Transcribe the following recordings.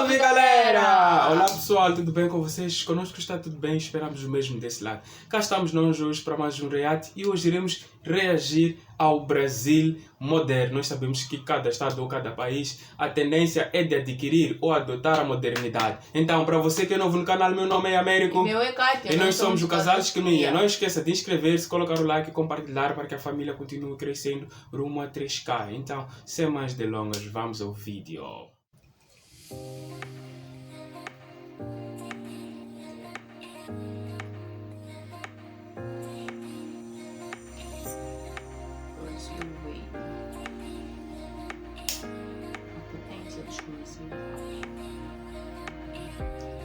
Salve galera! Olá pessoal, tudo bem com vocês? Conosco está tudo bem, esperamos o mesmo desse lado. Cá estamos nós hoje para mais um react e hoje iremos reagir ao Brasil moderno. Nós sabemos que cada estado ou cada país a tendência é de adquirir ou adotar a modernidade. Então, para você que é novo no canal, meu nome é Américo. Meu é Kátia. E nós somos o Casal de Esquemia. Não esqueça de inscrever-se, colocar o like e compartilhar para que a família continue crescendo rumo a 3K. Então, sem mais delongas, vamos ao vídeo.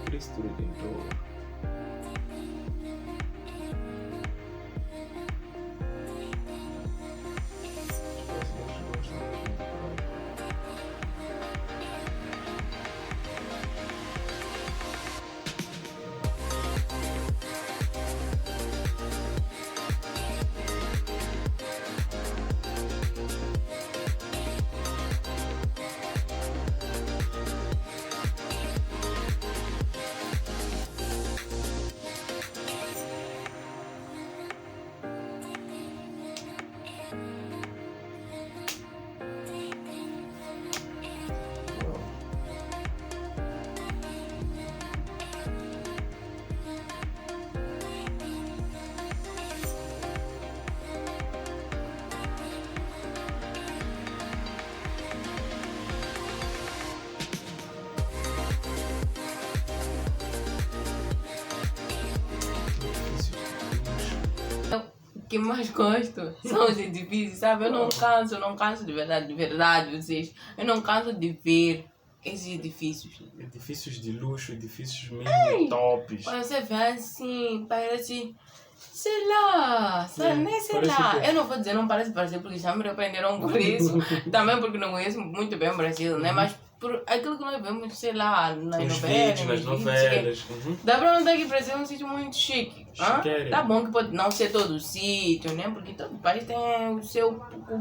Cristo Redentor. O que mais gosto são os edifícios, sabe? Eu não canso de verdade, vocês. Eu não canso de ver esses edifícios. Edifícios de luxo, edifícios mesmo tops. Quando você vê assim, parece... Sei lá, nem sei lá. Que... Eu não vou dizer não parece Brasil, porque já me repreenderam por isso. Também porque não conheço muito bem o Brasil, né? Mas por aquilo que nós vemos, sei lá, nas novelas. Nas novelas. Dá pra notar que o Brasil é um sítio muito chique. Tá bom que pode não ser todo o sítio, né? Porque todo país tem o seu,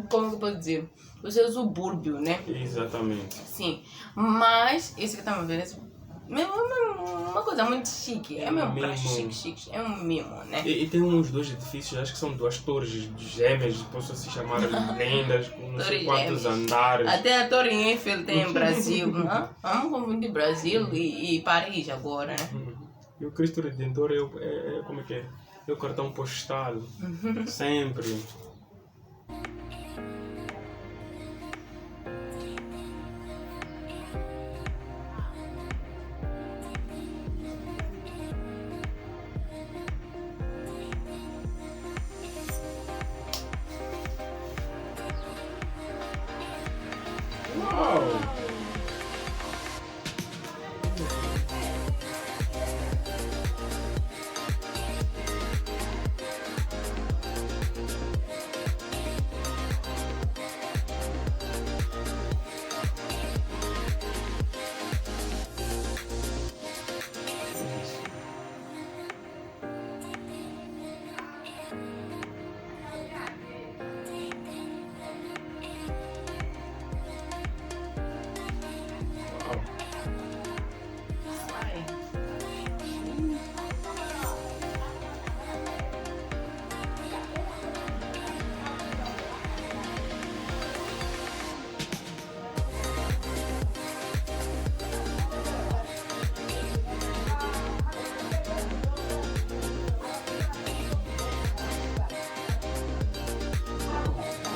como que eu posso dizer? O seu subúrbio, né? Exatamente. Sim. Mas, esse que estamos vendo, uma coisa muito chique. É mesmo pra chique. É um mimo, né? E tem uns dois edifícios, acho que são duas torres gêmeas, posso se chamar lendas, com não sei quantos andares. Até a Torre Eiffel tem em Brasil, não? Vamos confundir Brasil e Paris agora, né? E o Cristo Redentor é como é que é? É o cartão postal. Sempre. Uau!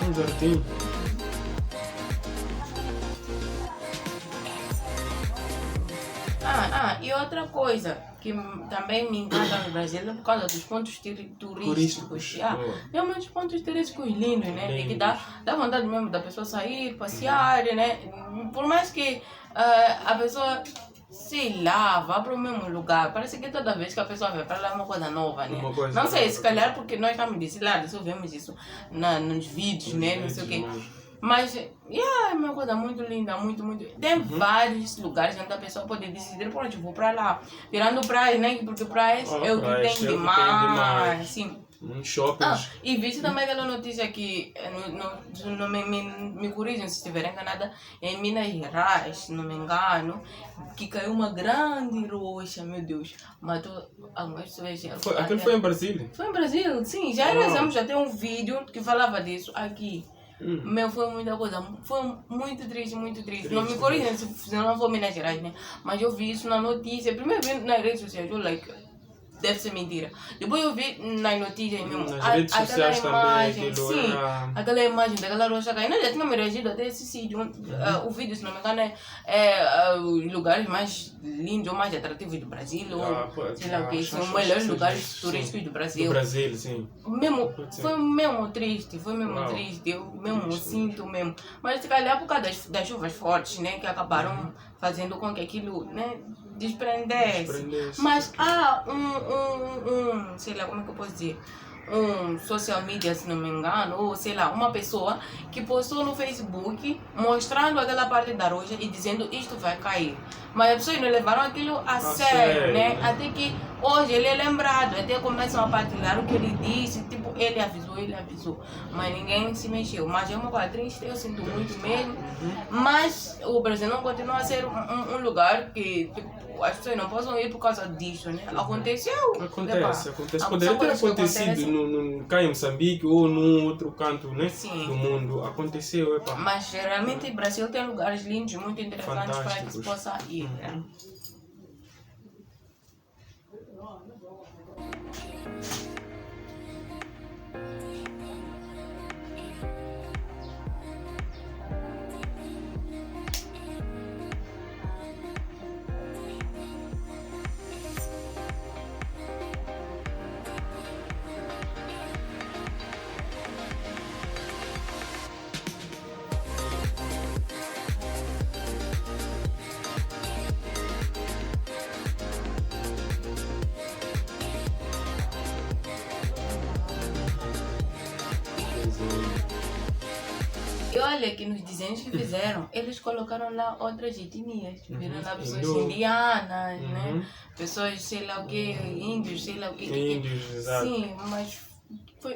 Um jardim. E outra coisa que também me encanta no Brasil é por causa dos pontos turísticos. Tem muitos pontos turísticos lindos, né? E que dá vontade mesmo da pessoa sair, passear, né? Por mais que a pessoa, sei lá, vá para o mesmo lugar, parece que toda vez que a pessoa vai para lá é uma coisa nova, né? Não sei, se calhar porque nós estamos desse lado, só vemos isso nos vídeos, né? Não sei o quê. Mas, é uma coisa muito linda, muito. Tem vários lugares onde a pessoa pode decidir, pronto, vou pra lá. Tirando praias, né? Porque praias é o que tem demais. Sim. shoppings. E viste também aquela notícia que, me corrijam se estiver enganada, em Minas Gerais, se não me engano, que caiu uma grande rocha, meu Deus, matou algumas pessoas. Aquilo foi em Brasília? Foi em Brasil, sim, já realizamos até um vídeo que falava disso aqui. Meu, foi muita coisa, foi muito triste, muito triste. Não me corrijam se não for Minas Gerais, né? Mas eu vi isso na notícia, primeiro vi nas redes sociais, eu deve ser mentira. Depois eu vi nas notícias mesmo, nas redes sociais imagem, também, sim, aquela imagem daquela rocha caindo. Nós já tínhamos reagido até esse sítio. O vídeo, se não me engano, é os lugares mais lindos ou mais atrativos do Brasil, ou sei lá o que, são os melhores lugares turísticos do Brasil. Do Brasil, sim. Mesmo, foi mesmo triste, triste, eu mesmo sinto mesmo. Mas se calhar por causa das chuvas fortes, né, que acabaram fazendo com que aquilo, né, desprendesse. Mas há sei lá, como é que eu posso dizer? Um social media, se não me engano, ou sei lá, uma pessoa que postou no Facebook mostrando aquela parte da rocha e dizendo isto vai cair. Mas as pessoas não levaram aquilo a sério, né? Até que hoje ele é lembrado, até começam a partilhar o que ele disse, tipo, ele avisou, mas ninguém se mexeu. Mas é uma coisa triste, eu sinto muito mesmo. Mas o Brasil não continua a ser um lugar que, tipo, as pessoas não possam ir por causa disso, né? Aconteceu. Acontece. Poderia ter acontecido cá em Moçambique ou num outro canto, né? Do mundo. Aconteceu, Mas geralmente o Brasil tem lugares lindos, muito interessantes para que se possa ir, né? E olha que nos desenhos que fizeram, eles colocaram lá outras etnias. Viram lá pessoas indianas, né? Pessoas, sei lá o que, índios, sei lá o que. Índios, exato. Sim, mas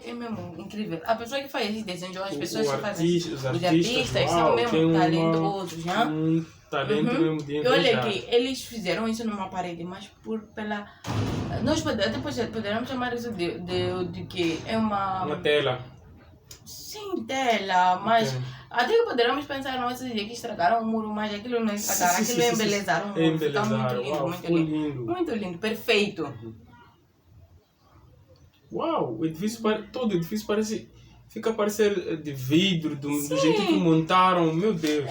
é mesmo incrível. A pessoa que faz esses desenhos, as pessoas que fazem os artistas são mesmo talentosos, né? Talento mesmo de e olha que eles fizeram isso numa parede, mas pela... Nós poderíamos chamar isso de que é uma tela. Sim, tela, mas até que poderíamos pensar, nossa, que estragaram o muro, mas aquilo não estragaram, aquilo embelezaram o muro. Fica muito lindo, muito lindo. Muito lindo, perfeito. Uau, todo o edifício parece... Fica a parecer de vidro, do jeito que montaram, meu Deus.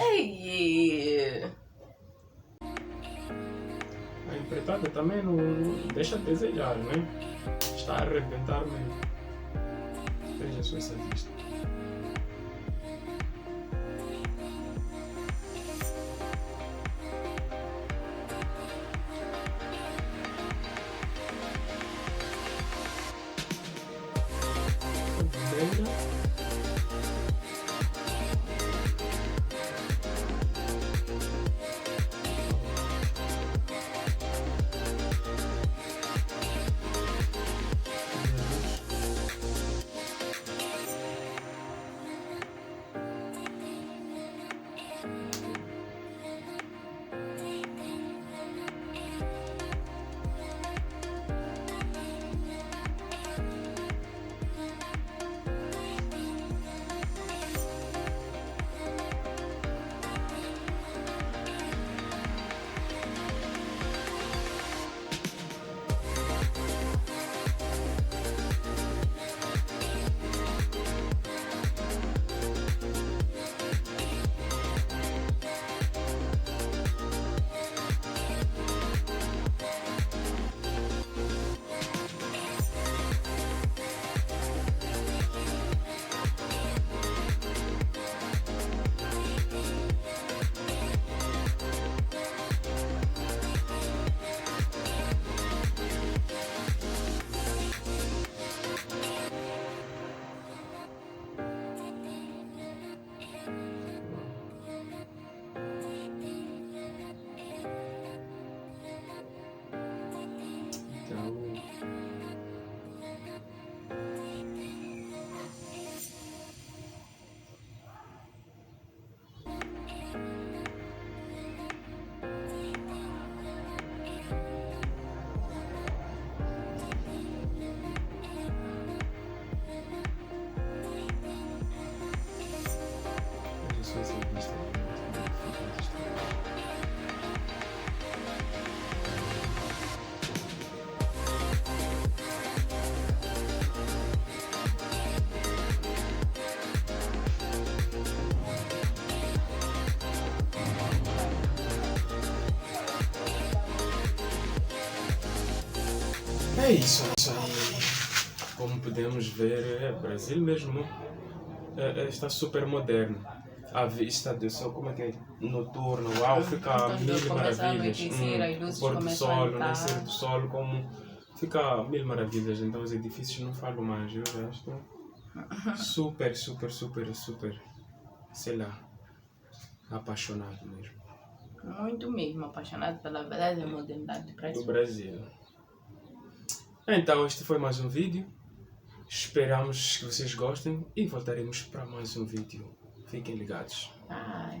A empreitada também não deixa a desejar, né? Está a arrebentar mesmo. Veja só essa vista. É isso aí. Como podemos ver, o Brasil mesmo está super moderno. A vista do sol, como é que é? Noturno, uau, fica Então, mil começa a maravilhas. anoitecer, as luzes O pôr do começam a sol, o entrar. nascer do sol, como fica mil maravilhas. Então os edifícios não falo mais, eu já estou super, sei lá, apaixonado mesmo. Muito mesmo, apaixonado pela verdade e modernidade Do Brasil. Então, este foi mais um vídeo. Esperamos que vocês gostem e voltaremos para mais um vídeo. Fiquem ligados. Ai.